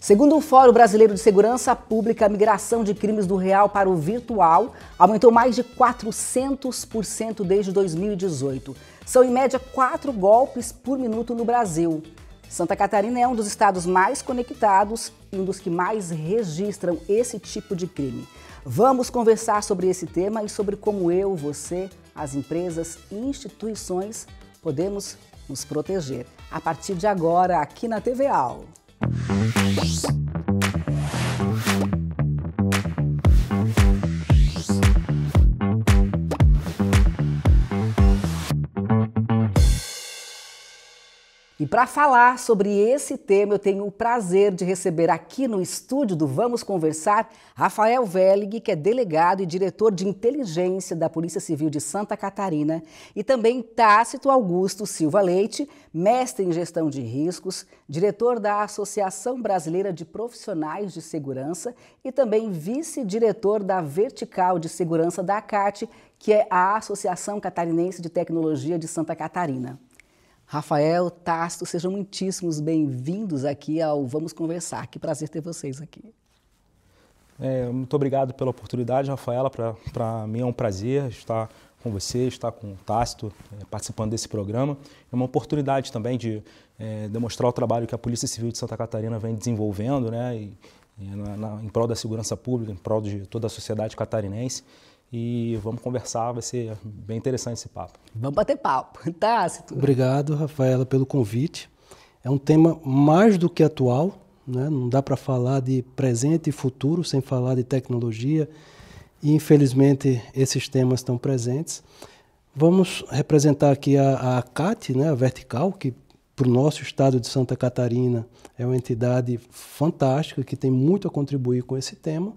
Segundo o Fórum Brasileiro de Segurança Pública, a migração de crimes do real para o virtual aumentou mais de 400% desde 2018. São, em média, 4 golpes por minuto no Brasil. Santa Catarina é um dos estados mais conectados e um dos que mais registram esse tipo de crime. Vamos conversar sobre esse tema e sobre como eu, você, as empresas e instituições podemos nos proteger. A partir de agora, aqui na TV AL. E para falar sobre esse tema, eu tenho o prazer de receber aqui no estúdio do Vamos Conversar, Rafael Wellig, que é delegado e diretor de inteligência da Polícia Civil de Santa Catarina, e também Tácito Augusto Silva Leite, mestre em gestão de riscos, diretor da Associação Brasileira de Profissionais de Segurança e também vice-diretor da Vertical de Segurança da ACAT, que é a Associação Catarinense de Tecnologia de Santa Catarina. Rafael, Tácito, sejam muitíssimos bem-vindos aqui ao Vamos Conversar. Que prazer ter vocês aqui. Muito obrigado pela oportunidade, Rafaela. Para mim é um prazer estar com você, estar com o Tácito, participando desse programa. É uma oportunidade também de demonstrar o trabalho que a Polícia Civil de Santa Catarina vem desenvolvendo, né, em prol da segurança pública, em prol de toda a sociedade catarinense. E vamos conversar, vai ser bem interessante esse papo. Vamos bater papo. Tácito. Obrigado, Rafaela, pelo convite. É um tema mais do que atual, né? Não dá para falar de presente e futuro sem falar de tecnologia. E, infelizmente, esses temas estão presentes. Vamos representar aqui a ACAT, né? A Vertical, que para o nosso estado de Santa Catarina é uma entidade fantástica, que tem muito a contribuir com esse tema.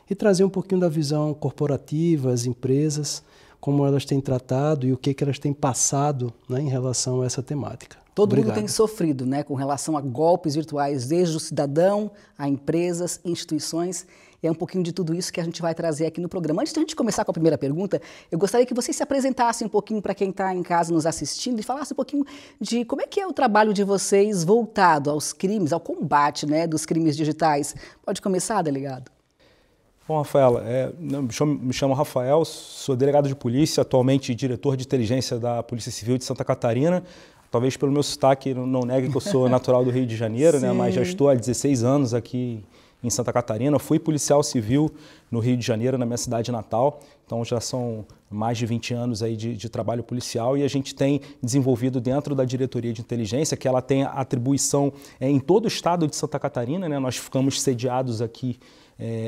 E trazer um pouquinho da visão corporativa, as empresas, como elas têm tratado e o que elas têm passado, né, em relação a essa temática. Todo mundo tem sofrido, né, com relação a golpes virtuais, desde o cidadão a empresas, instituições. E é um pouquinho de tudo isso que a gente vai trazer aqui no programa. Antes de a gente começar com a primeira pergunta, eu gostaria que vocês se apresentassem um pouquinho para quem está em casa nos assistindo e falassem um pouquinho de como é que é o trabalho de vocês voltado aos crimes, ao combate, né, dos crimes digitais. Pode começar, delegado? Bom, Rafaela, me chamo Rafael, sou delegado de polícia, atualmente diretor de inteligência da Polícia Civil de Santa Catarina. Talvez pelo meu sotaque não negue que eu sou natural do Rio de Janeiro, né, mas já estou há 16 anos aqui em Santa Catarina. Fui policial civil no Rio de Janeiro, na minha cidade natal, então já são mais de 20 anos aí de trabalho policial e a gente tem desenvolvido dentro da diretoria de inteligência, que ela tem atribuição em todo o estado de Santa Catarina, né, nós ficamos sediados aqui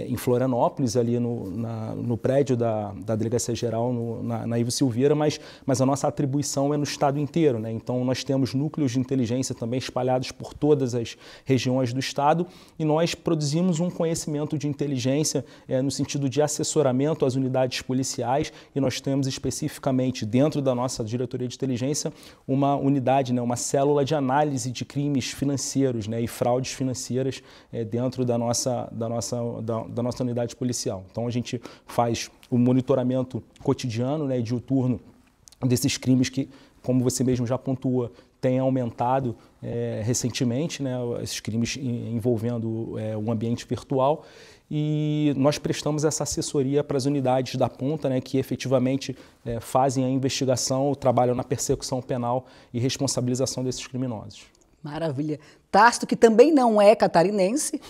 em Florianópolis, ali no prédio da Delegacia Geral, na Ivo Silveira, mas a nossa atribuição é no estado inteiro, né? Então nós temos núcleos de inteligência também espalhados por todas as regiões do estado e nós produzimos um conhecimento de inteligência no sentido de assessoramento às unidades policiais e nós temos especificamente dentro da nossa diretoria de inteligência uma unidade, né, uma célula de análise de crimes financeiros, né, e fraudes financeiras dentro da nossa unidade policial. Então a gente faz o monitoramento cotidiano, né, e diuturno desses crimes que, como você mesmo já pontua, tem aumentado recentemente, né, esses crimes envolvendo um ambiente virtual e nós prestamos essa assessoria para as unidades da ponta, né, que efetivamente fazem a investigação, trabalham na persecução penal e responsabilização desses criminosos. Maravilha. Tácito, que também não é catarinense.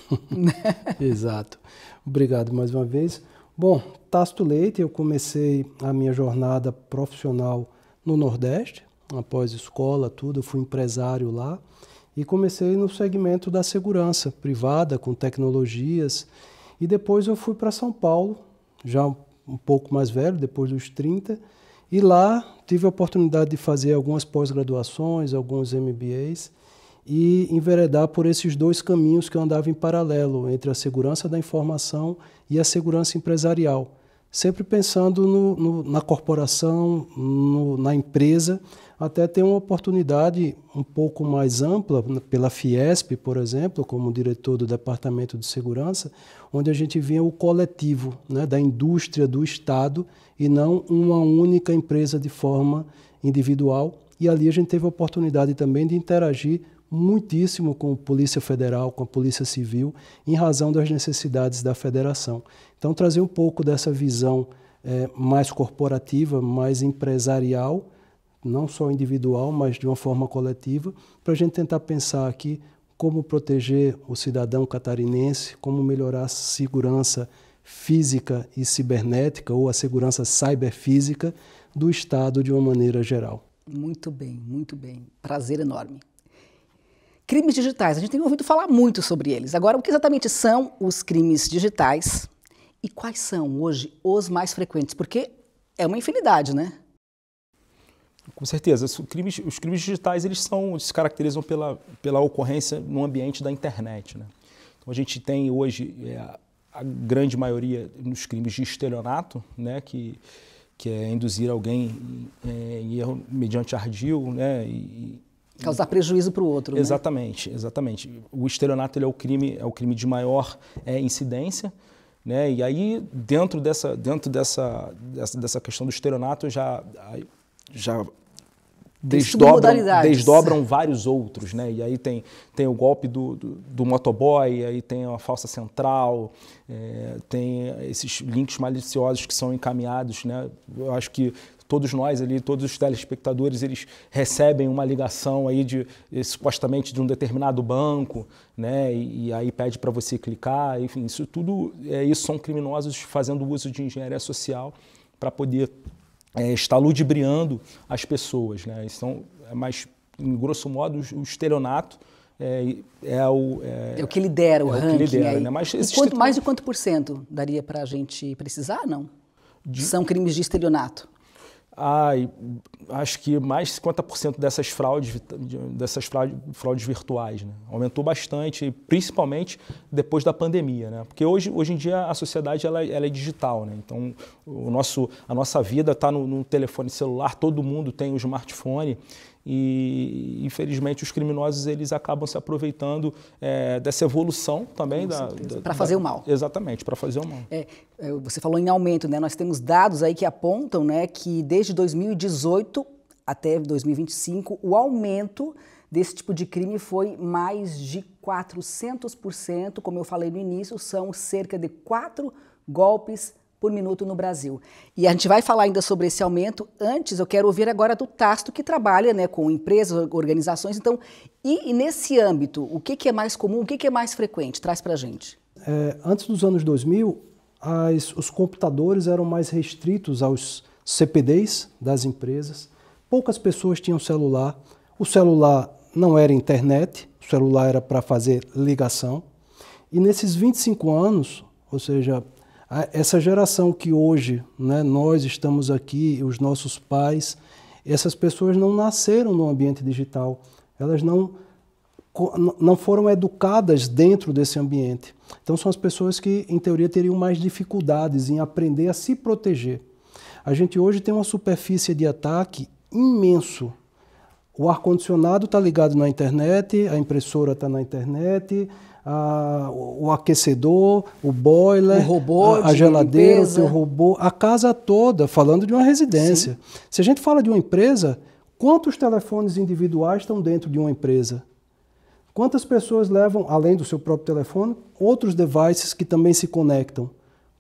Exato. Obrigado mais uma vez. Bom, Tácito Leite, eu comecei a minha jornada profissional no Nordeste, após escola, tudo, eu fui empresário lá e comecei no segmento da segurança privada, com tecnologias, e depois eu fui para São Paulo, já um pouco mais velho, depois dos 30, e lá tive a oportunidade de fazer algumas pós-graduações, alguns MBAs, e enveredar por esses dois caminhos que eu andava em paralelo, entre a segurança da informação e a segurança empresarial. Sempre pensando na corporação, na empresa, até ter uma oportunidade um pouco mais ampla, pela Fiesp, por exemplo, como diretor do Departamento de Segurança, onde a gente via o coletivo, né, da indústria do Estado e não uma única empresa de forma individual. E ali a gente teve a oportunidade também de interagir muitíssimo com a Polícia Federal, com a Polícia Civil, em razão das necessidades da federação. Então, trazer um pouco dessa visão mais corporativa, mais empresarial, não só individual, mas de uma forma coletiva, para a gente tentar pensar aqui como proteger o cidadão catarinense, como melhorar a segurança física e cibernética, ou a segurança cyberfísica do Estado de uma maneira geral. Muito bem, muito bem. Prazer enorme. Crimes digitais, a gente tem ouvido falar muito sobre eles. Agora, o que exatamente são os crimes digitais e quais são hoje os mais frequentes? Porque é uma infinidade, né? Com certeza. Os crimes digitais eles se caracterizam pela ocorrência no ambiente da internet, né? Então, a gente tem hoje a grande maioria nos crimes de estelionato, né, que é induzir alguém em erro mediante ardil, né, causar prejuízo para o outro. Exatamente, né? Exatamente. O estelionato ele é o crime de maior incidência, né? E aí dentro dessa questão do estelionato já desdobram vários outros, né? E aí tem o golpe do motoboy, aí tem a falsa central, tem esses links maliciosos que são encaminhados, né? Eu acho que todos nós ali, todos os telespectadores, eles recebem uma ligação aí supostamente de um determinado banco, né? E aí pede para você clicar, enfim, isso tudo, isso são criminosos fazendo uso de engenharia social para poder está ludibriando as pessoas, né? Então, mas, em grosso modo, o estelionato é o que lidera o ranking. Que lidera, né? Mas mais de quanto por cento daria para a gente precisar, não? São crimes de estelionato. Acho que mais de 50% dessas fraudes virtuais, né? Aumentou bastante, principalmente depois da pandemia, né? Porque hoje em dia a sociedade ela é digital, né? Então a nossa vida está no telefone celular, todo mundo tem o smartphone e infelizmente os criminosos eles acabam se aproveitando dessa evolução também para fazer o mal. Exatamente, para fazer o mal. Você falou em aumento, né? Nós temos dados aí que apontam, né, que desde 2018 até 2025 o aumento desse tipo de crime foi mais de 400%, como eu falei no início, são cerca de 4 golpes por minuto no Brasil. E a gente vai falar ainda sobre esse aumento. Antes, eu quero ouvir agora do Tasto, que trabalha, né, com empresas, organizações. Então, e nesse âmbito, o que é mais comum, o que é mais frequente? Traz para a gente. Antes dos anos 2000, os computadores eram mais restritos aos CPDs das empresas. Poucas pessoas tinham celular. O celular não era internet, o celular era para fazer ligação. E nesses 25 anos, ou seja, essa geração que hoje, né, nós estamos aqui, os nossos pais, essas pessoas não nasceram no ambiente digital, elas não foram educadas dentro desse ambiente. Então são as pessoas que, em teoria, teriam mais dificuldades em aprender a se proteger. A gente hoje tem uma superfície de ataque imenso. O ar-condicionado está ligado na internet, a impressora está na internet, o aquecedor, o boiler, o robô, a geladeira, limpeza. O seu robô, a casa toda, falando de uma residência. Sim. Se a gente fala de uma empresa, quantos telefones individuais estão dentro de uma empresa? Quantas pessoas levam, além do seu próprio telefone, outros devices que também se conectam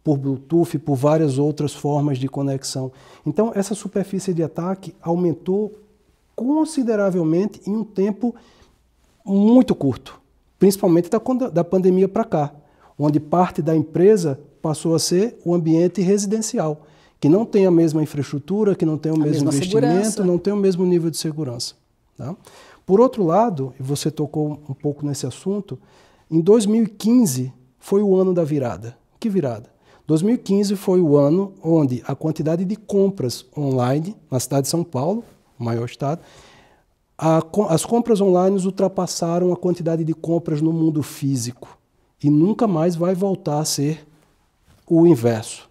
por Bluetooth, por várias outras formas de conexão? Então, essa superfície de ataque aumentou consideravelmente em um tempo muito curto. Principalmente da pandemia para cá, onde parte da empresa passou a ser o ambiente residencial, que não tem a mesma infraestrutura, que não tem o mesmo investimento, não tem o mesmo nível de segurança. Tá? Por outro lado, e você tocou um pouco nesse assunto, em 2015 foi o ano da virada. Que virada? 2015 foi o ano onde a quantidade de compras online na cidade de São Paulo, o maior estado, as compras online ultrapassaram a quantidade de compras no mundo físico e nunca mais vai voltar a ser o inverso.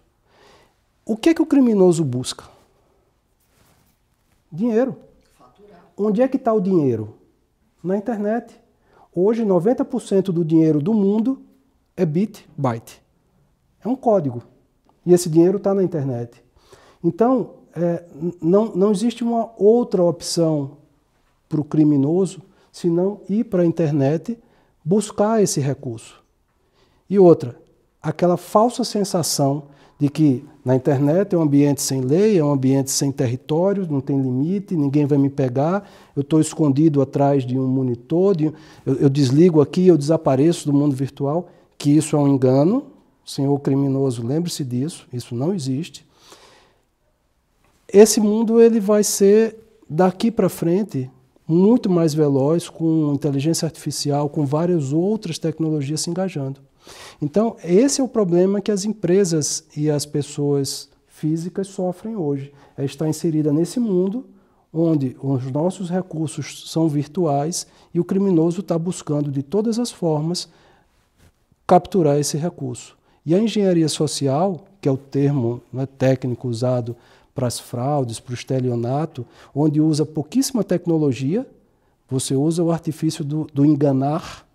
O que o criminoso busca? Dinheiro. Faturar. Onde é que está o dinheiro? Na internet. Hoje, 90% do dinheiro do mundo é byte. É um código. E esse dinheiro está na internet. Então, não existe uma outra opção para o criminoso, senão ir para a internet buscar esse recurso. E outra, aquela falsa sensação de que na internet é um ambiente sem lei, é um ambiente sem território, não tem limite, ninguém vai me pegar, eu estou escondido atrás de um monitor, eu desligo aqui, eu desapareço do mundo virtual, que isso é um engano. Senhor criminoso, lembre-se disso, isso não existe. Esse mundo ele vai ser, daqui para frente, muito mais veloz, com inteligência artificial, com várias outras tecnologias se engajando. Então, esse é o problema que as empresas e as pessoas físicas sofrem hoje. É estar inserida nesse mundo onde os nossos recursos são virtuais e o criminoso está buscando, de todas as formas, capturar esse recurso. E a engenharia social, que é o termo, né, técnico usado para as fraudes, para o estelionato, onde usa pouquíssima tecnologia, você usa o artifício do enganar,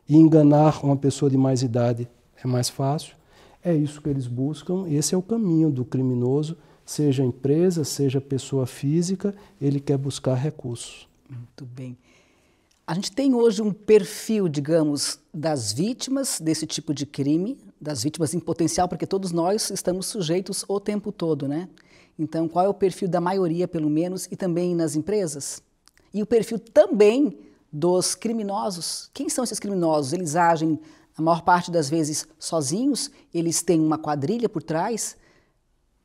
e enganar uma pessoa de mais idade é mais fácil. É isso que eles buscam, esse é o caminho do criminoso, seja empresa, seja pessoa física, ele quer buscar recursos. Muito bem. A gente tem hoje um perfil, digamos, das vítimas desse tipo de crime, das vítimas em potencial, porque todos nós estamos sujeitos o tempo todo, né? Então, qual é o perfil da maioria, pelo menos, e também nas empresas? E o perfil também dos criminosos. Quem são esses criminosos? Eles agem, a maior parte das vezes, sozinhos? Eles têm uma quadrilha por trás?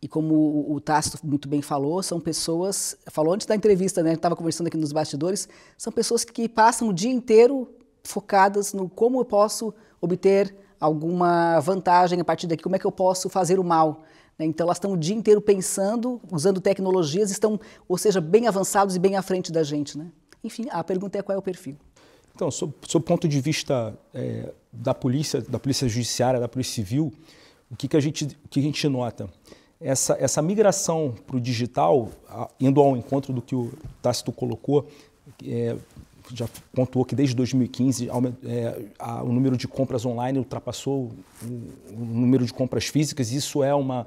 E como o Tácito muito bem falou, são pessoas, falou antes da entrevista, né, estava conversando aqui nos bastidores, são pessoas que passam o dia inteiro focadas no como eu posso obter alguma vantagem a partir daqui, como é que eu posso fazer o mal. Né? Então elas estão o dia inteiro pensando, usando tecnologias, estão, ou seja, bem avançados e bem à frente da gente. Né? Enfim, a pergunta é qual é o perfil. Então, sob o ponto de vista da polícia judiciária, da polícia civil, o que a gente nota? Essa migração para o digital, indo ao encontro do que o Tácito colocou, já pontuou que desde 2015 o número de compras online ultrapassou o número de compras físicas. Isso é uma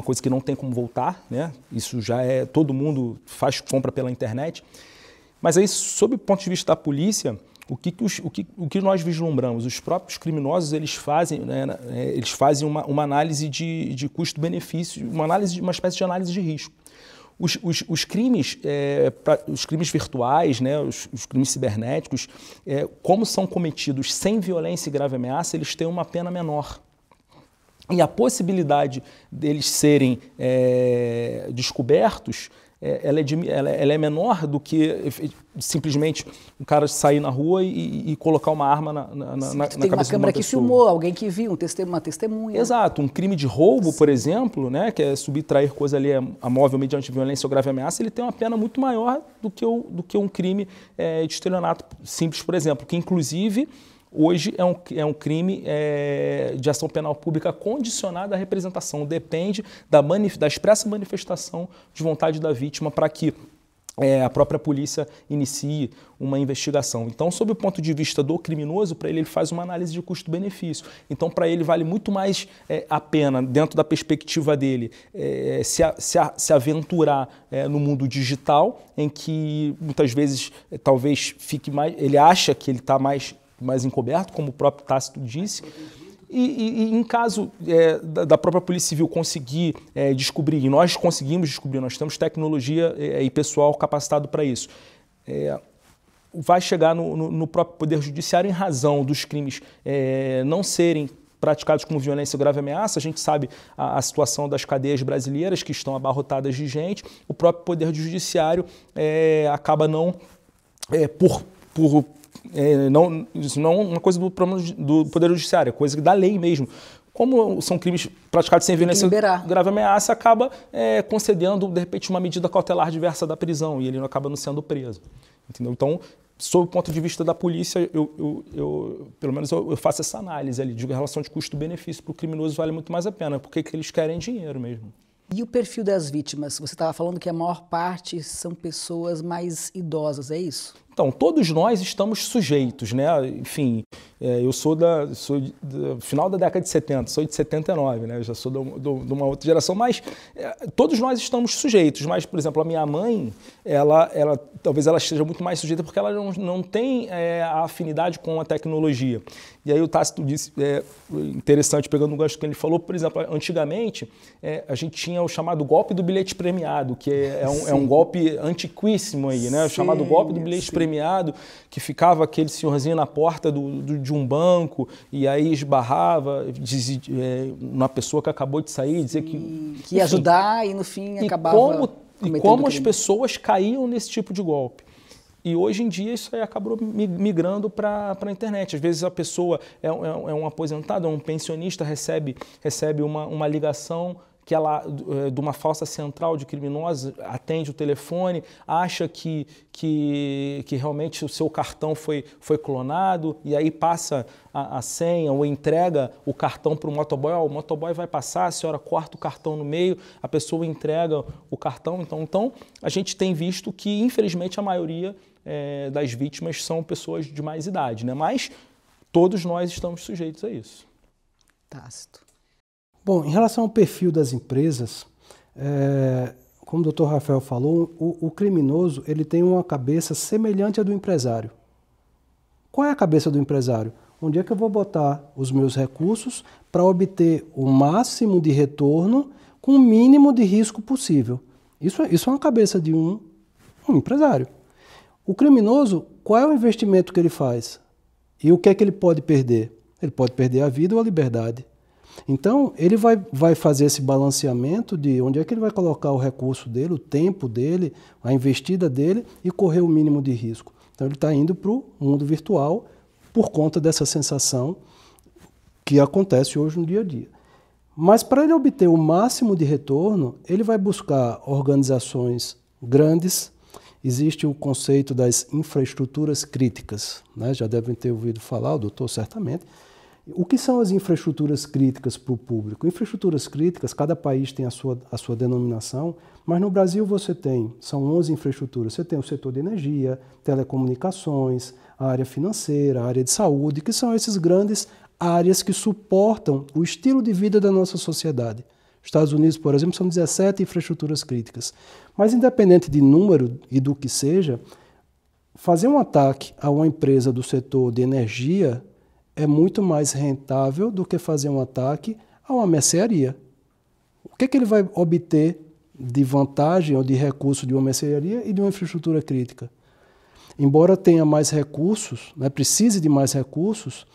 coisa que não tem como voltar, né? Isso já todo mundo faz compra pela internet. Mas aí, sob o ponto de vista da polícia, o que nós vislumbramos? Os próprios criminosos, eles fazem uma análise de custo-benefício, uma espécie de análise de risco. Os crimes virtuais, né, os crimes cibernéticos, como são cometidos sem violência e grave ameaça, eles têm uma pena menor. E a possibilidade deles serem descobertos, ela é menor do que simplesmente um cara sair na rua e colocar uma arma na cabeça de uma pessoa. Tem uma câmera que filmou, alguém que viu, uma testemunha. Exato. Um crime de roubo, por exemplo, né, que é subtrair coisa ali a móvel mediante violência ou grave ameaça, ele tem uma pena muito maior do que um crime de estelionato simples, por exemplo, que inclusive hoje é um crime de ação penal pública condicionada à representação. Depende da expressa manifestação de vontade da vítima para que a própria polícia inicie uma investigação. Então, sob o ponto de vista do criminoso, para ele faz uma análise de custo-benefício. Então, para ele vale muito mais a pena, dentro da perspectiva dele, se aventurar no mundo digital, em que muitas vezes talvez fique mais, ele acha que ele está mais encoberto, como o próprio Tácito disse, e em caso da própria Polícia Civil conseguir descobrir, e nós conseguimos descobrir, nós temos tecnologia e pessoal capacitado para isso, vai chegar no próprio Poder Judiciário em razão dos crimes não serem praticados com violência ou grave ameaça. A gente sabe a situação das cadeias brasileiras que estão abarrotadas de gente, o próprio Poder Judiciário acaba não, isso não é uma coisa do Poder Judiciário, é coisa da lei mesmo. Como são crimes praticados sem violência grave ameaça, acaba concedendo, de repente, uma medida cautelar diversa da prisão e ele acaba não sendo preso. Entendeu? Então, sob o ponto de vista da polícia, pelo menos eu faço essa análise ali de relação de custo-benefício. Para o criminoso vale muito mais a pena, porque eles querem dinheiro mesmo. E o perfil das vítimas? Você estava falando que a maior parte são pessoas mais idosas, é isso? Então, todos nós estamos sujeitos, né? Enfim, eu sou do final da década de 70, sou de 79, né? Eu já sou de uma outra geração, mas todos nós estamos sujeitos. Mas, por exemplo, a minha mãe, talvez ela esteja muito mais sujeita porque ela não tem a afinidade com a tecnologia. E aí o Tácito disse, interessante, pegando o gancho que ele falou, por exemplo, antigamente a gente tinha o chamado golpe do bilhete premiado, que é um golpe antiquíssimo aí, né? O chamado golpe do bilhete premiado, que ficava aquele senhorzinho na porta de um banco e aí esbarrava na pessoa que acabou de sair, dizer que ia ajudar e no fim acabava como as pessoas caíam nesse tipo de golpe. E hoje em dia isso aí acabou migrando para a internet. Às vezes a pessoa é um aposentado, é um pensionista, recebe uma ligação que ela, de uma falsa central de criminosos, atende o telefone, acha que realmente o seu cartão foi clonado, e aí passa a senha ou entrega o cartão para o motoboy. O motoboy vai passar, a senhora corta o cartão no meio, a pessoa entrega o cartão. Então a gente tem visto que, infelizmente, a maioria das vítimas são pessoas de mais idade, né? Mas todos nós estamos sujeitos a isso. Tácito. Bom, em relação ao perfil das empresas, como o Dr. Rafael falou, o criminoso ele tem uma cabeça semelhante à do empresário. Qual é a cabeça do empresário? Onde é que eu vou botar os meus recursos para obter o máximo de retorno com o mínimo de risco possível? Isso é uma cabeça de um empresário. O criminoso, qual é o investimento que ele faz? E o que é que ele pode perder? Ele pode perder a vida ou a liberdade. Então, ele vai fazer esse balanceamento de onde é que ele vai colocar o recurso dele, o tempo dele, a investida dele e correr o mínimo de risco. Então, ele está indo para o mundo virtual por conta dessa sensação que acontece hoje no dia a dia. Mas, para ele obter o máximo de retorno, ele vai buscar organizações grandes. Existe o conceito das infraestruturas críticas, né? Já devem ter ouvido falar, o doutor certamente. O que são as infraestruturas críticas para o público? Infraestruturas críticas, cada país tem a sua denominação, mas no Brasil são 11 infraestruturas. Você tem o setor de energia, telecomunicações, a área financeira, a área de saúde, que são essas grandes áreas que suportam o estilo de vida da nossa sociedade. Estados Unidos, por exemplo, são 17 infraestruturas críticas. Mas independente de número e do que seja, fazer um ataque a uma empresa do setor de energia é muito mais rentável do que fazer um ataque a uma mercearia. O que ele vai obter de vantagem ou de recurso de uma mercearia e de uma infraestrutura crítica? Embora tenha mais recursos, né, precise de mais recursos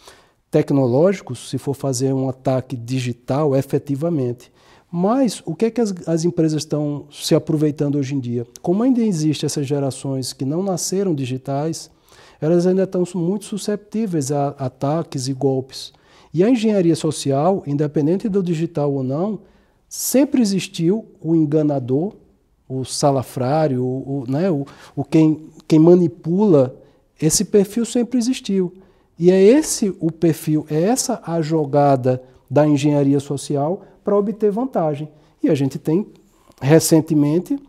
tecnológicos, se for fazer um ataque digital efetivamente. Mas o que é que as empresas estão se aproveitando hoje em dia? Como ainda existem essas gerações que não nasceram digitais, elas ainda estão muito susceptíveis a ataques e golpes. E a engenharia social, independente do digital ou não, sempre existiu o enganador, o salafrário, quem manipula. Esse perfil sempre existiu. E é esse o perfil, é essa a jogada da engenharia social para obter vantagem. E a gente tem, recentemente,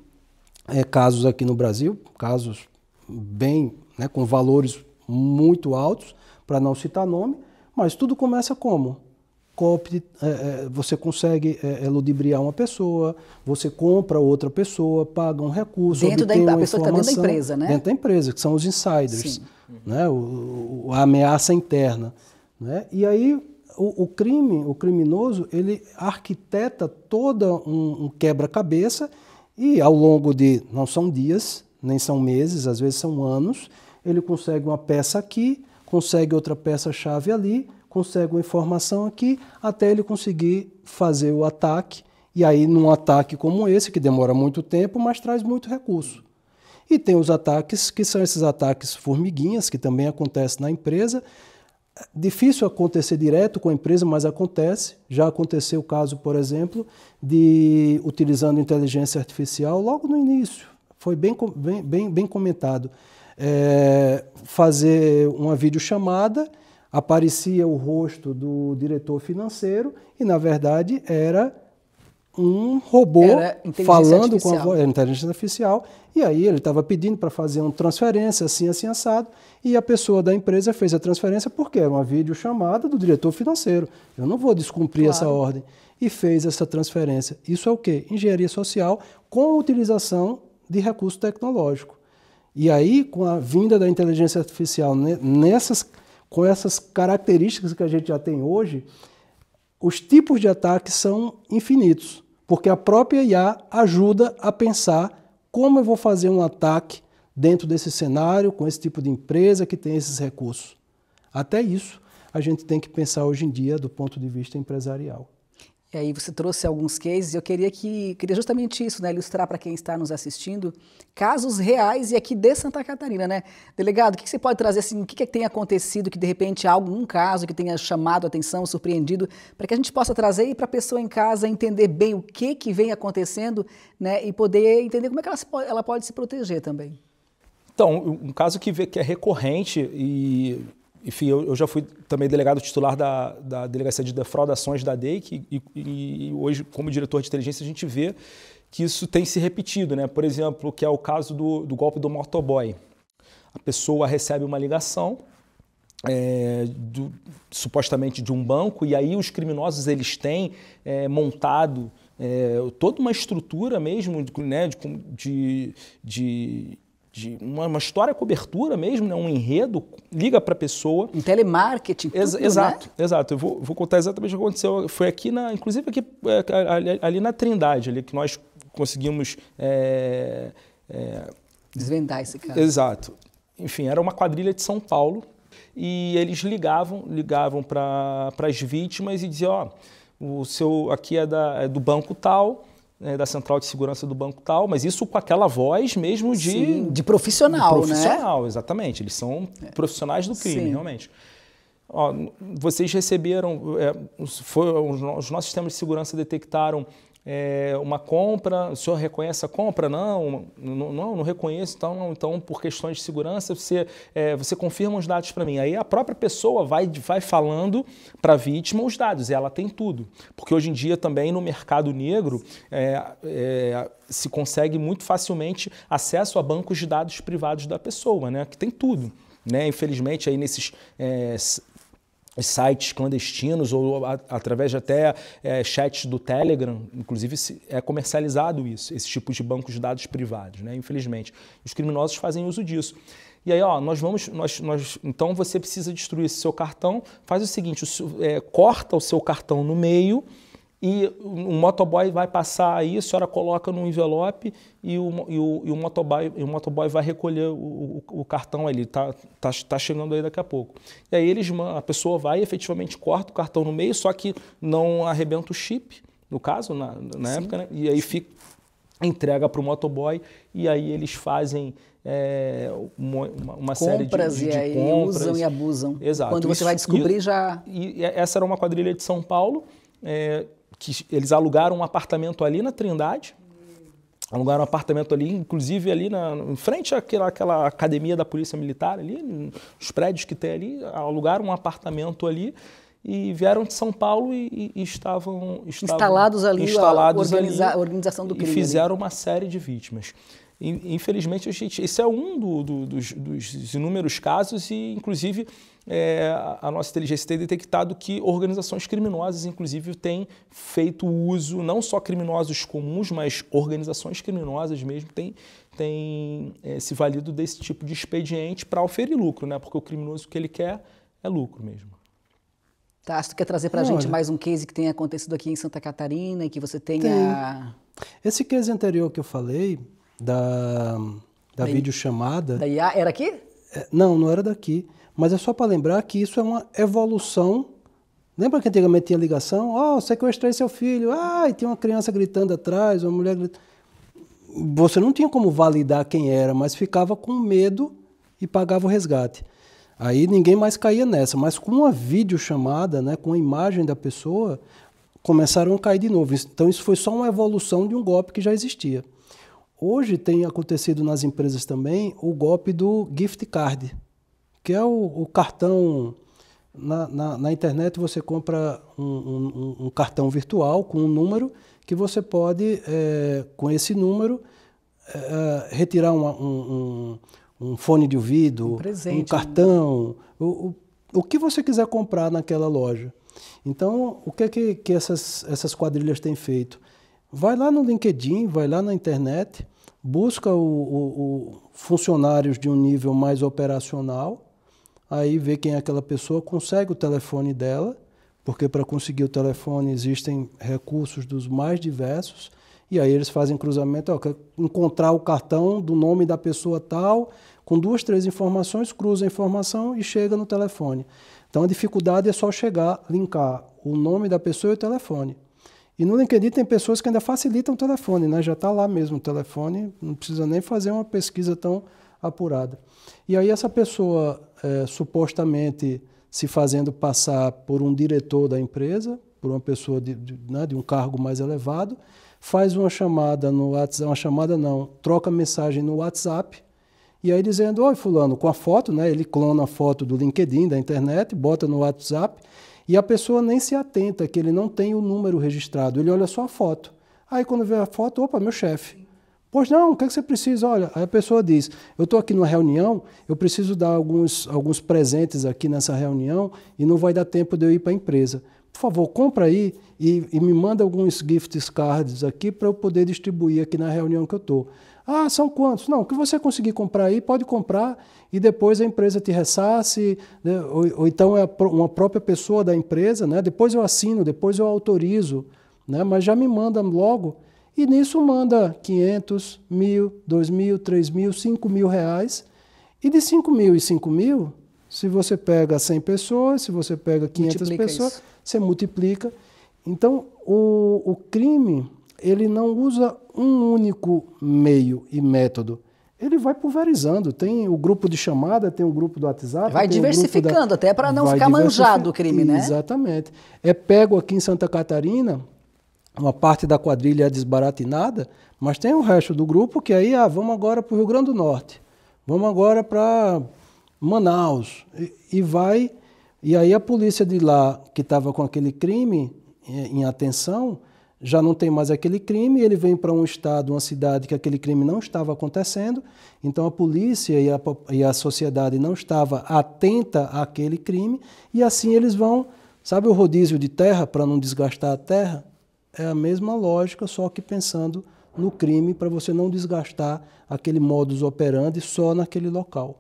casos aqui no Brasil, casos bem, com valores muito altos, para não citar nome, mas tudo começa como? Você consegue ludibriar uma pessoa, você compra outra pessoa, paga um recurso, obtém uma informação. A pessoa está dentro da empresa, né? Dentro da empresa, que são os insiders, né? A ameaça interna. Né? E aí o criminoso, ele arquiteta todo um quebra-cabeça e ao longo de, não são dias, nem são meses, às vezes são anos, ele consegue uma peça aqui, consegue outra peça-chave ali, consegue uma informação aqui, até ele conseguir fazer o ataque. E aí, num ataque como esse, que demora muito tempo, mas traz muito recurso. E tem os ataques, que são esses ataques formiguinhas, que também acontecem na empresa. Difícil acontecer direto com a empresa, mas acontece. Já aconteceu o caso, por exemplo, de utilizando inteligência artificial logo no início. Foi bem comentado. Fazer uma videochamada, aparecia o rosto do diretor financeiro e, na verdade, era um robô falando com a voz, era inteligência artificial, e aí ele estava pedindo para fazer uma transferência assim, assim, assado, e a pessoa da empresa fez a transferência porque era uma videochamada do diretor financeiro. Eu não vou descumprir essa ordem. E fez essa transferência. Isso é o quê? Engenharia social com a utilização de recurso tecnológico. E aí, com a vinda da inteligência artificial com essas características que a gente já tem hoje, os tipos de ataques são infinitos, porque a própria IA ajuda a pensar como eu vou fazer um ataque dentro desse cenário, com esse tipo de empresa que tem esses recursos. Até isso a gente tem que pensar hoje em dia do ponto de vista empresarial. E aí você trouxe alguns cases, eu queria justamente isso, né, ilustrar para quem está nos assistindo, casos reais e aqui de Santa Catarina, né? Delegado, o que você pode trazer, assim, o que tem acontecido que de repente há algum caso que tenha chamado a atenção, surpreendido, para que a gente possa trazer e para a pessoa em casa entender bem o que vem acontecendo, né, e poder entender como é que ela pode se proteger também. Então, um caso que é recorrente e... Enfim, eu já fui também delegado titular da Delegacia de Defraudações da DEIC e hoje, como diretor de inteligência, a gente vê que isso tem se repetido, né? Por exemplo, que é o caso do golpe do motoboy. A pessoa recebe uma ligação, supostamente de um banco, e aí os criminosos eles têm montado toda uma estrutura mesmo, né, de uma história, cobertura mesmo, né? Um enredo, liga para a pessoa. Um telemarketing. Exato, né? Exato. Eu vou contar exatamente o que aconteceu. Foi aqui, inclusive aqui, ali na Trindade, ali que nós conseguimos... desvendar esse caso. Exato. Enfim, era uma quadrilha de São Paulo e eles ligavam para as vítimas e diziam, o seu aqui é do banco tal, da central de segurança do banco tal, mas isso com aquela voz mesmo de profissional, de profissional, né? Exatamente. Eles são profissionais do crime, realmente. Ó, vocês receberam, os nossos sistemas de segurança detectaram uma compra, o senhor reconhece a compra? Não reconheço, então por questões de segurança você confirma os dados para mim. Aí a própria pessoa vai falando para a vítima os dados, e ela tem tudo. Porque hoje em dia também no mercado negro se consegue muito facilmente acesso a bancos de dados privados da pessoa, né? Que tem tudo. Né? Infelizmente aí nesses... sites clandestinos ou através de até chats do Telegram, inclusive é comercializado esse tipo de bancos de dados privados, né? Infelizmente. Os criminosos fazem uso disso. E aí, então você precisa destruir esse seu cartão, faz o seguinte, corta o seu cartão no meio e o motoboy vai passar aí, a senhora coloca no envelope e o motoboy vai recolher o cartão ali, tá chegando aí daqui a pouco. E aí a pessoa vai e efetivamente corta o cartão no meio, só que não arrebenta o chip, no caso, na época, né? E aí entrega para o motoboy e aí eles fazem uma série de compras. E aí usam e abusam. Exato. Quando você vai descobrir já... E essa era uma quadrilha de São Paulo, que eles alugaram um apartamento ali na Trindade, alugaram um apartamento ali, inclusive ali em frente àquela academia da Polícia Militar, ali, os prédios que tem ali, alugaram um apartamento ali e vieram de São Paulo e estavam instalados ali, a organização do crime. E fizeram uma série de vítimas. Infelizmente, esse é um dos inúmeros casos e, inclusive, a nossa inteligência tem detectado que organizações criminosas, inclusive, têm feito uso, não só criminosos comuns, mas organizações criminosas mesmo, têm se valido desse tipo de expediente para oferir lucro, né? Porque o criminoso, o que ele quer é lucro mesmo. Tá, tu quer trazer para a gente mais um case que tenha acontecido aqui em Santa Catarina e que você tenha... Esse case anterior que eu falei, da videochamada... Da IA, era aqui? Não era daqui. Mas é só para lembrar que isso é uma evolução. Lembra que antigamente tinha ligação? Sequestrei seu filho. E tinha uma criança gritando atrás, uma mulher gritando. Você não tinha como validar quem era, mas ficava com medo e pagava o resgate. Aí ninguém mais caía nessa. Mas com uma videochamada, né, com a imagem da pessoa, começaram a cair de novo. Então isso foi só uma evolução de um golpe que já existia. Hoje tem acontecido nas empresas também o golpe do gift card, que é o cartão Na internet você compra um cartão virtual com um número que você pode, com esse número, retirar um fone de ouvido, um cartão, o que você quiser comprar naquela loja. Então, o que essas quadrilhas têm feito? Vai lá no LinkedIn, vai lá na internet, busca funcionários de um nível mais operacional, aí vê quem é aquela pessoa, consegue o telefone dela, porque para conseguir o telefone existem recursos dos mais diversos, e aí eles fazem cruzamento, encontrar o cartão do nome da pessoa tal, com 2, 3 informações, cruza a informação e chega no telefone. Então a dificuldade é só chegar, linkar o nome da pessoa e o telefone. E no LinkedIn tem pessoas que ainda facilitam o telefone, né? Já está lá mesmo o telefone, não precisa nem fazer uma pesquisa tão apurada. E aí essa pessoa, supostamente se fazendo passar por um diretor da empresa, por uma pessoa de um cargo mais elevado, faz uma chamada no WhatsApp, troca mensagem no WhatsApp, e aí dizendo, oi fulano, com a foto, né? Ele clona a foto do LinkedIn, da internet, bota no WhatsApp, e a pessoa nem se atenta que ele não tem o número registrado, ele olha só a foto. Aí quando vê a foto, opa, meu chefe. Pois não, o que você precisa? Olha, aí a pessoa diz, eu estou aqui numa reunião, eu preciso dar alguns presentes aqui nessa reunião e não vai dar tempo de eu ir para a empresa. Por favor, compra aí e me manda alguns gift cards aqui para eu poder distribuir aqui na reunião que eu estou. Ah, são quantos? Não, o que você conseguir comprar aí, pode comprar e depois a empresa te ressarce, né? Ou então é uma própria pessoa da empresa, né? Depois eu assino, depois eu autorizo, né? Mas já me manda logo. E nisso manda 500, 1.000, 2.000, 3.000, 5.000 reais. E de 5.000 e 5.000, se você pega 100 pessoas, se você pega 500 pessoas, isso. Você multiplica. Então, o crime, ele não usa um único meio e método. Ele vai pulverizando. Tem o grupo de chamada, tem o grupo do WhatsApp. Vai diversificando, até para não ficar manjado o crime, né? Exatamente. É pego aqui em Santa Catarina, uma parte da quadrilha é desbaratinada, mas tem o resto do grupo que aí, vamos agora para o Rio Grande do Norte, vamos agora para Manaus, e aí a polícia de lá, que estava com aquele crime em atenção, já não tem mais aquele crime, ele vem para um estado, uma cidade que aquele crime não estava acontecendo, então a polícia e a sociedade não estava atenta àquele crime, e assim eles vão, sabe o rodízio de terra, para não desgastar a terra? É a mesma lógica, só que pensando no crime para você não desgastar aquele modus operandi só naquele local.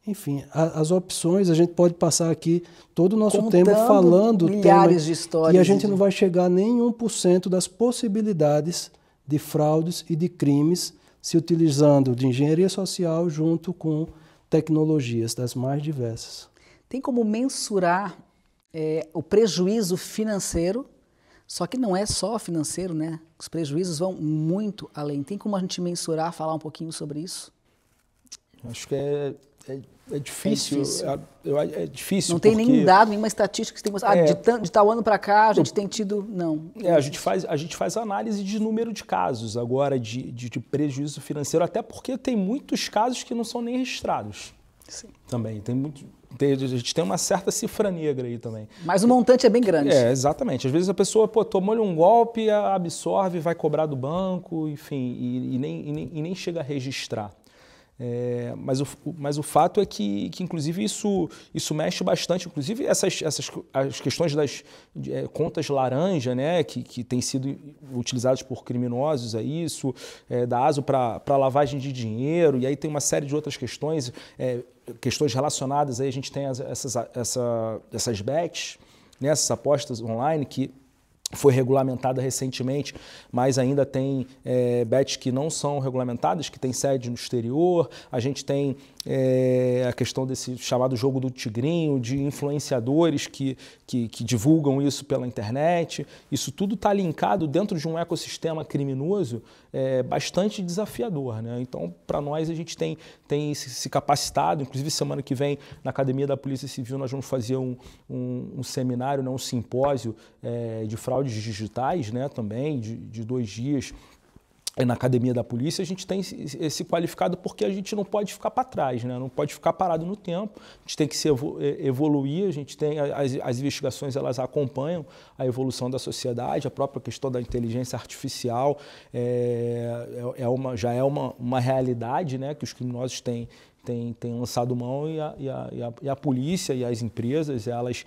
Enfim, as opções, a gente pode passar aqui todo o nosso tempo falando milhares de histórias. E a gente não vai chegar nem 1% das possibilidades de fraudes e de crimes se utilizando de engenharia social junto com tecnologias das mais diversas. Tem como mensurar o prejuízo financeiro? Só que não é só financeiro, né? Os prejuízos vão muito além. Tem como a gente mensurar, falar um pouquinho sobre isso? Acho que é difícil. É difícil. Não tem nenhum dado, nenhuma estatística que você tem. De tal ano para cá a gente tem tido. Não. A gente faz análise de número de casos agora de prejuízo financeiro, até porque tem muitos casos que não são nem registrados. Sim. Também. A gente tem uma certa cifra negra aí também. Mas o montante é bem grande. Exatamente. Às vezes a pessoa tomou-lhe um golpe, absorve, vai cobrar do banco, enfim, e nem chega a registrar. Mas o fato é que inclusive, isso mexe bastante. Inclusive, as questões das contas laranja, né, que têm sido utilizadas por criminosos, isso da ASO para lavagem de dinheiro, e aí tem uma série de outras questões, questões relacionadas, aí a gente tem essas bets, né, essas apostas online que foi regulamentada recentemente, mas ainda tem bets que não são regulamentadas, que têm sede no exterior. A gente tem a questão desse chamado jogo do tigrinho, de influenciadores que divulgam isso pela internet. Isso tudo está linkado dentro de um ecossistema criminoso bastante desafiador, né? Então, para nós, a gente tem se capacitado. Inclusive, semana que vem, na Academia da Polícia Civil, nós vamos fazer um seminário, né, um simpósio de fraudes digitais, né, também, de 2 dias, na academia da polícia, a gente tem se qualificado porque a gente não pode ficar para trás, né? Não pode ficar parado no tempo, a gente tem que se evoluir, a gente tem, as investigações elas acompanham a evolução da sociedade, a própria questão da inteligência artificial já é uma realidade, né, que os criminosos têm lançado mão e a polícia e as empresas, elas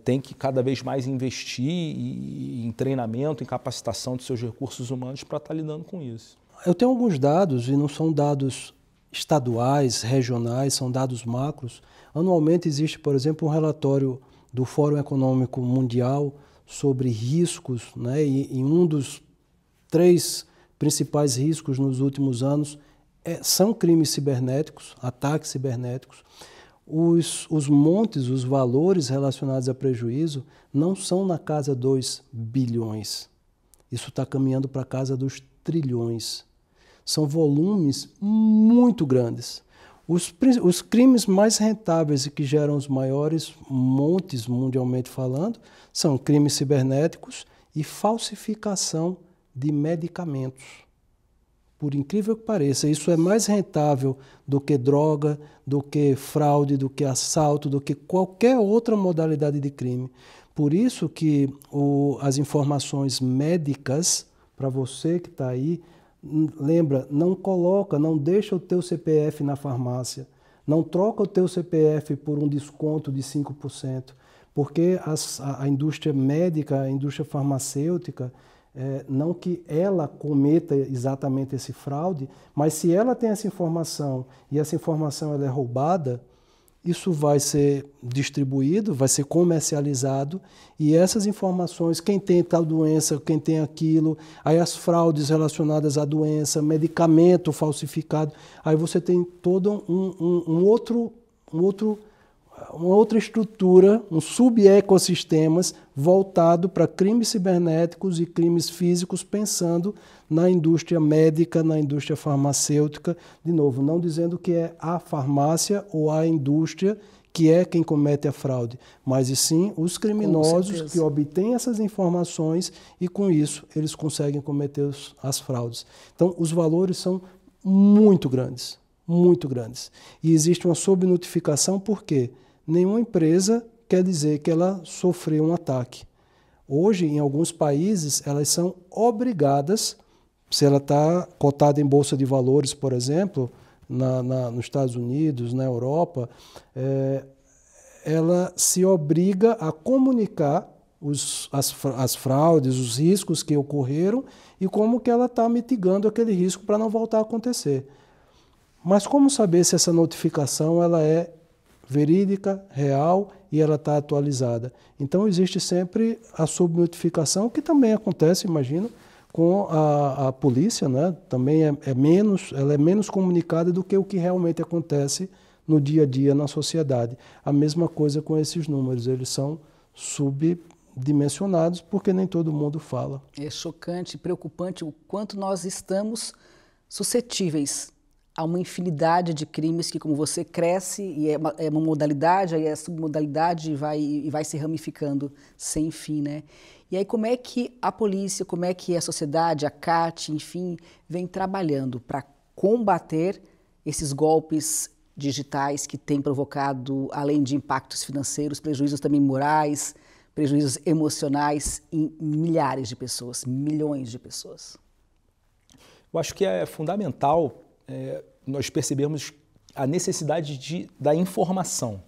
têm que cada vez mais investir em treinamento, em capacitação de seus recursos humanos para estar lidando com isso. Eu tenho alguns dados, e não são dados estaduais, regionais, são dados macros. Anualmente existe, por exemplo, um relatório do Fórum Econômico Mundial sobre riscos, né? E um dos 3 principais riscos nos últimos anos são crimes cibernéticos, ataques cibernéticos. Os montes, os valores relacionados a prejuízo não são na casa 2 bilhões. Isso está caminhando para a casa dos trilhões. São volumes muito grandes. Os crimes mais rentáveis e que geram os maiores montes, mundialmente falando, são crimes cibernéticos e falsificação de medicamentos. Por incrível que pareça, isso é mais rentável do que droga, do que fraude, do que assalto, do que qualquer outra modalidade de crime. Por isso que as informações médicas, para você que está aí, lembra, não deixa o teu CPF na farmácia, não troca o teu CPF por um desconto de 5%, porque a indústria médica, a indústria farmacêutica, não que ela cometa exatamente esse fraude, mas se ela tem essa informação e essa informação ela é roubada, isso vai ser distribuído, vai ser comercializado e essas informações, quem tem tal doença, quem tem aquilo, aí as fraudes relacionadas à doença, medicamento falsificado, aí você tem todo uma outra estrutura, um subecossistemas voltado para crimes cibernéticos e crimes físicos, pensando na indústria médica, na indústria farmacêutica. De novo, não dizendo que é a farmácia ou a indústria que é quem comete a fraude, mas e sim os criminosos que obtêm essas informações e com isso eles conseguem cometer as fraudes. Então os valores são muito grandes, muito grandes. E existe uma subnotificação porque nenhuma empresa quer dizer que ela sofreu um ataque. Hoje, em alguns países, elas são obrigadas, se ela está cotada em bolsa de valores, por exemplo, nos Estados Unidos, na Europa, ela se obriga a comunicar as fraudes, os riscos que ocorreram e como que ela está mitigando aquele risco para não voltar a acontecer. Mas como saber se essa notificação ela é verídica, real e ela está atualizada? Então existe sempre a subnotificação, que também acontece, imagino, com a polícia, né? Também ela é menos comunicada do que o que realmente acontece no dia a dia na sociedade. A mesma coisa com esses números, eles são subdimensionados porque nem todo mundo fala. É chocante, preocupante o quanto nós estamos suscetíveis a uma infinidade de crimes que, como você cresce, e é uma modalidade, aí é submodalidade e vai se ramificando sem fim, né? E aí como é que a polícia, como é que a sociedade, a CAT, enfim, vem trabalhando para combater esses golpes digitais que têm provocado, além de impactos financeiros, prejuízos também morais, prejuízos emocionais em milhares de pessoas, milhões de pessoas? Eu acho que é fundamental nós percebemos a necessidade da informação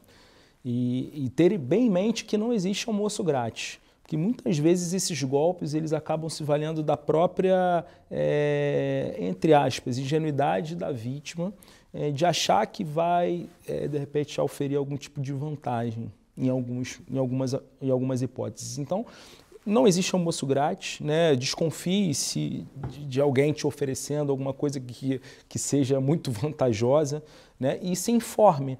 e ter bem em mente que não existe almoço grátis, porque muitas vezes esses golpes eles acabam se valendo da própria, entre aspas, ingenuidade da vítima, de achar que vai, de repente, oferir algum tipo de vantagem em algumas hipóteses. Então, não existe almoço grátis, né? Desconfie de alguém te oferecendo alguma coisa que seja muito vantajosa, né? E se informe,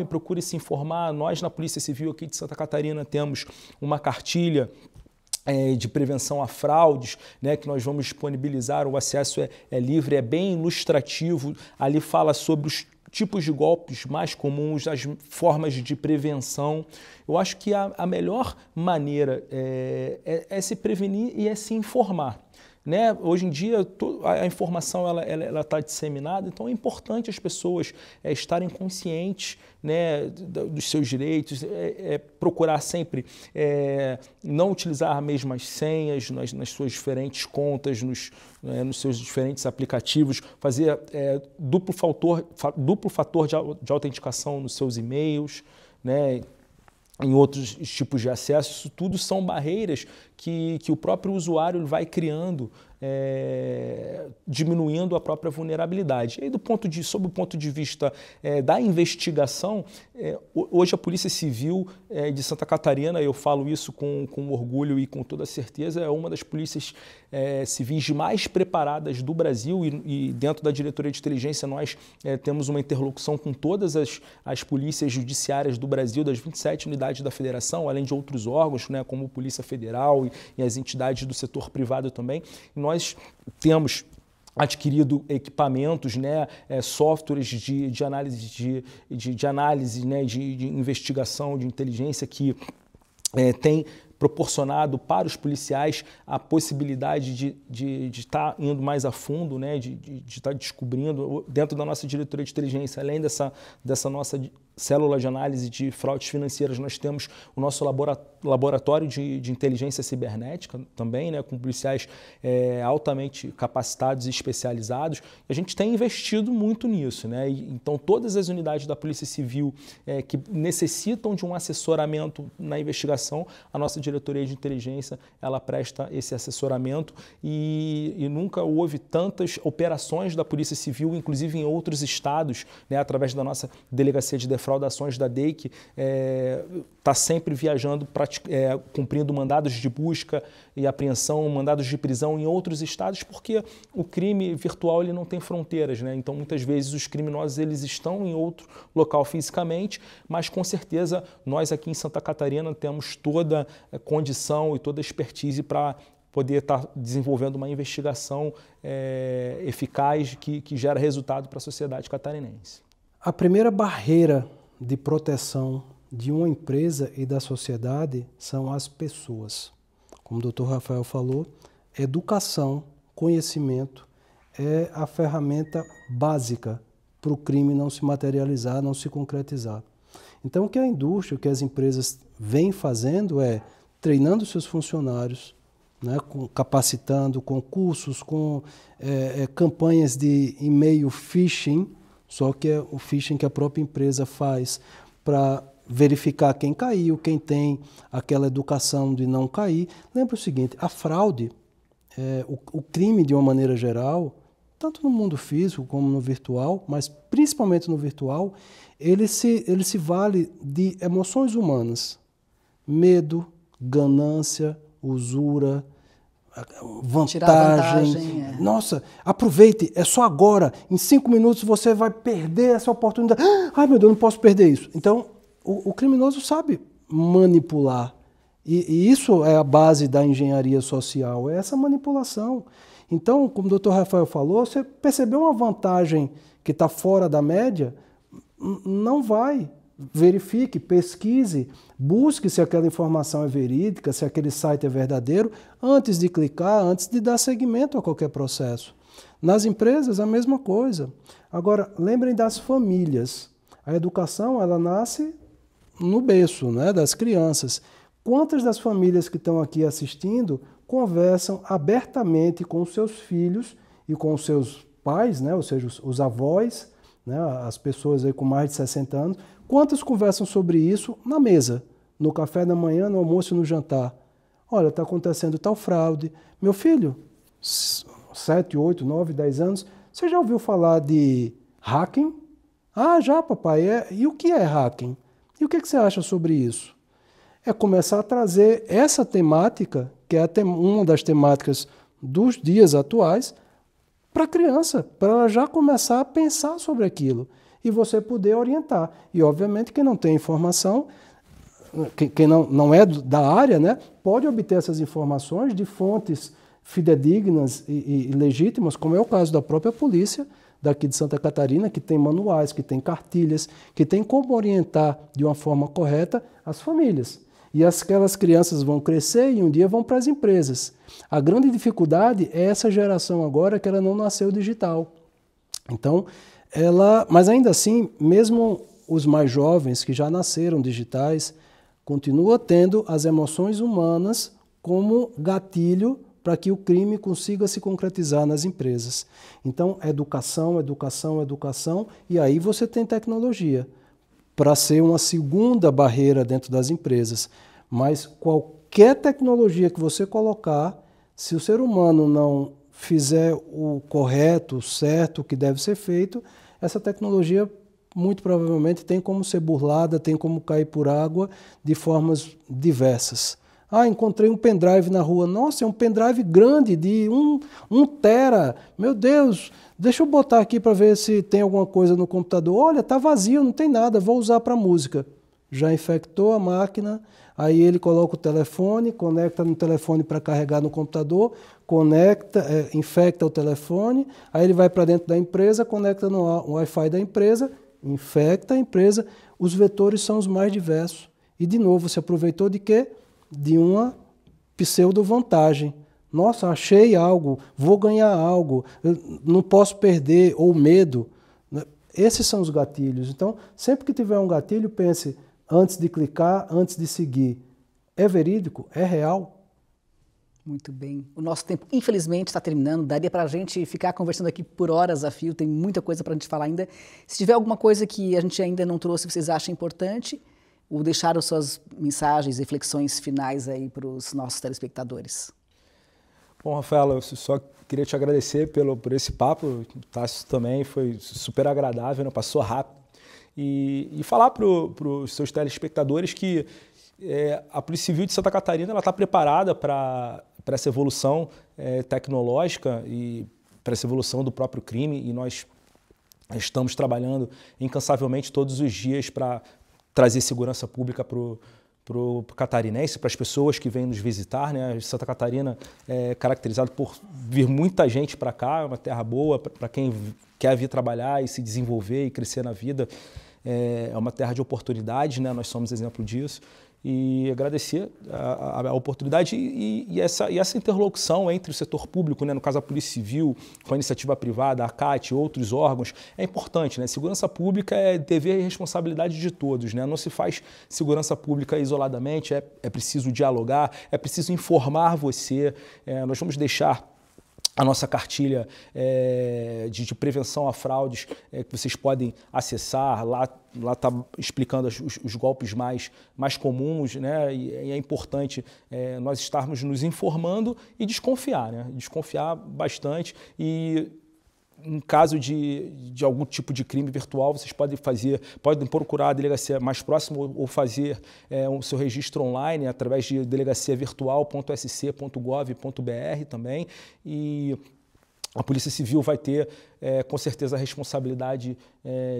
procure se informar. Nós na Polícia Civil aqui de Santa Catarina temos uma cartilha de prevenção a fraudes, né, que nós vamos disponibilizar, o acesso é livre, é bem ilustrativo, ali fala sobre os tipos de golpes mais comuns, as formas de prevenção. Eu acho que a melhor maneira é se prevenir e é se informar. né? Hoje em dia a informação ela está disseminada, então é importante as pessoas estarem conscientes, né, dos seus direitos, procurar sempre não utilizar as mesmas senhas nas suas diferentes contas, nos seus diferentes aplicativos, fazer duplo fator de autenticação nos seus e-mails, né, em outros tipos de acesso. Isso tudo são barreiras que o próprio usuário vai criando, diminuindo a própria vulnerabilidade. E aí, sob o ponto de vista da investigação, hoje a Polícia Civil de Santa Catarina, eu falo isso com orgulho e com toda certeza, é uma das polícias civis mais preparadas do Brasil, e dentro da Diretoria de Inteligência nós temos uma interlocução com todas as polícias judiciárias do Brasil, das 27 unidades da Federação, além de outros órgãos, né, como Polícia Federal e as entidades do setor privado também. E nós temos adquirido equipamentos, né, softwares de análise, né, de investigação, de inteligência que tem proporcionado para os policiais a possibilidade de estar indo mais a fundo, né, de estar descobrindo dentro da nossa diretoria de inteligência, além dessa nossa célula de análise de fraudes financeiras, nós temos o nosso laboratório de inteligência cibernética também, né, com policiais altamente capacitados e especializados. A gente tem investido muito nisso, né? Então, todas as unidades da Polícia Civil que necessitam de um assessoramento na investigação, a nossa diretoria de inteligência, ela presta esse assessoramento, e nunca houve tantas operações da Polícia Civil, inclusive em outros estados, né, através da nossa delegacia de defraudações da DEIC, está sempre viajando, cumprindo mandados de busca e apreensão, mandados de prisão em outros estados, porque o crime virtual ele não tem fronteiras, né? Então, muitas vezes os criminosos eles estão em outro local fisicamente, mas com certeza nós aqui em Santa Catarina temos toda a condição e toda a expertise para poder estar desenvolvendo uma investigação eficaz que gera resultado para a sociedade catarinense. A primeira barreira de proteção de uma empresa e da sociedade são as pessoas. Como o Dr. Rafael falou, educação, conhecimento é a ferramenta básica para o crime não se materializar, não se concretizar. Então, o que a indústria, o que as empresas vêm fazendo é treinando seus funcionários, né, capacitando com cursos, com campanhas de e-mail phishing, só que é o phishing que a própria empresa faz para verificar quem caiu, quem tem aquela educação de não cair. Lembra o seguinte, a fraude, o crime de uma maneira geral, tanto no mundo físico como no virtual, mas principalmente no virtual, ele se vale de emoções humanas. Medo, ganância, usura, vantagem. Nossa, aproveite, é só agora, em 5 minutos você vai perder essa oportunidade. Ai meu Deus, não posso perder isso. Então, o criminoso sabe manipular. E isso é a base da engenharia social, é essa manipulação. Então, como o Dr. Rafael falou, você percebeu uma vantagem que está fora da média, não vai. Verifique, pesquise, busque se aquela informação é verídica, se aquele site é verdadeiro, antes de clicar, antes de dar seguimento a qualquer processo. Nas empresas, a mesma coisa. Agora, lembrem das famílias. A educação, ela nasce no berço, né, das crianças. Quantas das famílias que estão aqui assistindo conversam abertamente com os seus filhos e com os seus pais, né, ou seja, os avós, né, as pessoas aí com mais de 60 anos, quantas conversam sobre isso na mesa, no café da manhã, no almoço e no jantar? Olha, está acontecendo tal fraude. Meu filho, 7, 8, 9, 10 anos, você já ouviu falar de hacking? Ah, já, papai. E o que é hacking? E o que você acha sobre isso? É começar a trazer essa temática, que é uma das temáticas dos dias atuais, para a criança, para ela já começar a pensar sobre aquilo e você poder orientar. E, obviamente, quem não tem informação, quem não é da área, né, pode obter essas informações de fontes fidedignas e legítimas, como é o caso da própria polícia daqui de Santa Catarina, que tem manuais, que tem cartilhas, que tem como orientar de uma forma correta as famílias. E aquelas crianças vão crescer e um dia vão para as empresas. A grande dificuldade é essa geração agora que ela não nasceu digital. Então, mas ainda assim, mesmo os mais jovens que já nasceram digitais, continuam tendo as emoções humanas como gatilho para que o crime consiga se concretizar nas empresas. Então, educação, educação, educação, e aí você tem tecnologia para ser uma segunda barreira dentro das empresas. Mas qualquer tecnologia que você colocar, se o ser humano não fizer o correto, o certo, o que deve ser feito, essa tecnologia muito provavelmente tem como ser burlada, tem como cair por água de formas diversas. Encontrei um pendrive na rua. Nossa, é um pendrive grande de 1 tera. Meu Deus, deixa eu botar aqui para ver se tem alguma coisa no computador. Olha, está vazio, não tem nada, vou usar para música. Já infectou a máquina, aí ele coloca o telefone, conecta no telefone para carregar no computador, infecta o telefone, aí ele vai para dentro da empresa, conecta no Wi-Fi da empresa, infecta a empresa. Os vetores são os mais diversos. E, de novo, se aproveitou de quê? De uma pseudo-vantagem. Nossa, achei algo, vou ganhar algo, não posso perder, ou medo. Esses são os gatilhos. Então, sempre que tiver um gatilho, pense antes de clicar, antes de seguir. É verídico? É real? Muito bem. O nosso tempo, infelizmente, está terminando. Daria para a gente ficar conversando aqui por horas a fio. Tem muita coisa para a gente falar ainda. Se tiver alguma coisa que a gente ainda não trouxe, vocês acham importante, ou deixaram suas mensagens, reflexões finais aí para os nossos telespectadores. Bom, Rafaela, eu só queria te agradecer por esse papo. O Tássio também foi super agradável, né? Passou rápido. E falar para os seus telespectadores que a Polícia Civil de Santa Catarina está preparada para essa evolução tecnológica e para essa evolução do próprio crime, e nós estamos trabalhando incansavelmente todos os dias para trazer segurança pública para o catarinense, para as pessoas que vêm nos visitar, né? Santa Catarina é caracterizado por vir muita gente para cá, é uma terra boa para quem quer vir trabalhar e se desenvolver e crescer na vida. É uma terra de oportunidades, né? Nós somos exemplo disso. E agradecer a oportunidade e essa interlocução entre o setor público, né, no caso a Polícia Civil, com a iniciativa privada, a CAT e outros órgãos, é importante, né? Segurança pública é dever e responsabilidade de todos, né? Não se faz segurança pública isoladamente, é preciso dialogar, é preciso informar você. Nós vamos deixar a nossa cartilha de prevenção a fraudes que vocês podem acessar. Lá está explicando os golpes mais comuns, né? E é importante nós estarmos nos informando e desconfiar, né? Desconfiar bastante. E em caso de algum tipo de crime virtual, vocês podem procurar a delegacia mais próxima ou fazer o seu registro online através de delegaciavirtual.sc.gov.br também. E a Polícia Civil vai ter, com certeza, a responsabilidade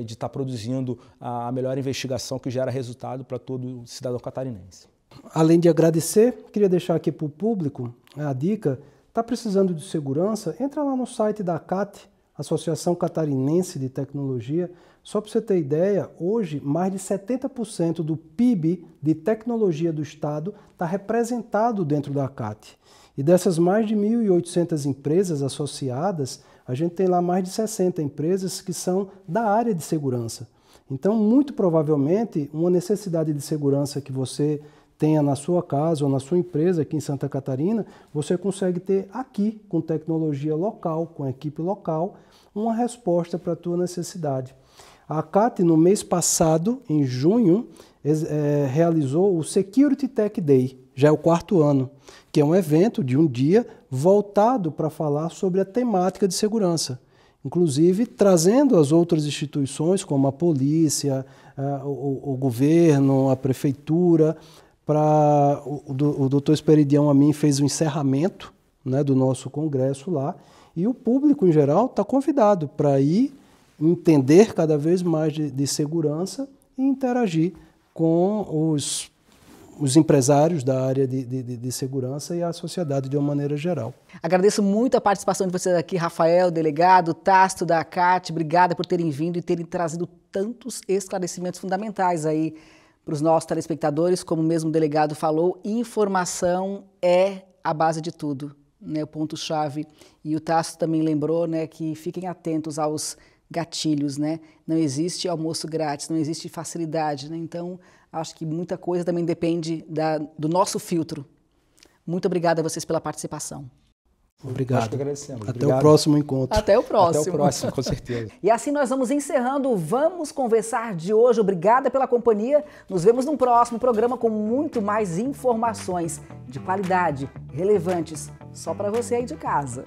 de estar produzindo a melhor investigação que gera resultado para todo cidadão catarinense. Além de agradecer, queria deixar aqui para o público a dica. Está precisando de segurança? Entra lá no site da CAT, Associação Catarinense de Tecnologia. Só para você ter ideia, hoje mais de 70% do PIB de tecnologia do Estado está representado dentro da CAT. E dessas mais de 1.800 empresas associadas, a gente tem lá mais de 60 empresas que são da área de segurança. Então, muito provavelmente, uma necessidade de segurança que você tenha na sua casa ou na sua empresa aqui em Santa Catarina, você consegue ter aqui, com tecnologia local, com equipe local, uma resposta para a tua necessidade. A CAT, no mês passado, em junho, realizou o Security Tech Day, já é o 4º ano, que é um evento de um dia voltado para falar sobre a temática de segurança. Inclusive, trazendo as outras instituições, como a polícia, o governo, a prefeitura. O doutor Esperidião Amin fez o encerramento, né, do nosso congresso lá, e o público em geral está convidado para ir entender cada vez mais de segurança e interagir com os empresários da área de segurança e a sociedade de uma maneira geral. Agradeço muito a participação de vocês aqui, Rafael, delegado, Tássio da CAT. Obrigada por terem vindo e terem trazido tantos esclarecimentos fundamentais aí para os nossos telespectadores, como mesmo o delegado falou, informação é a base de tudo, né, o ponto-chave. E o Tássio também lembrou, né, que fiquem atentos aos gatilhos, né? Não existe almoço grátis, não existe facilidade, né? Então, acho que muita coisa também depende do nosso filtro. Muito obrigada a vocês pela participação. Obrigado. Nós que agradecemos. Até Obrigado. o próximo encontro. Até o próximo. Até o próximo, com certeza. E assim nós vamos encerrando o Vamos Conversar de hoje. Obrigada pela companhia. Nos vemos num próximo programa com muito mais informações de qualidade, relevantes, só para você aí de casa.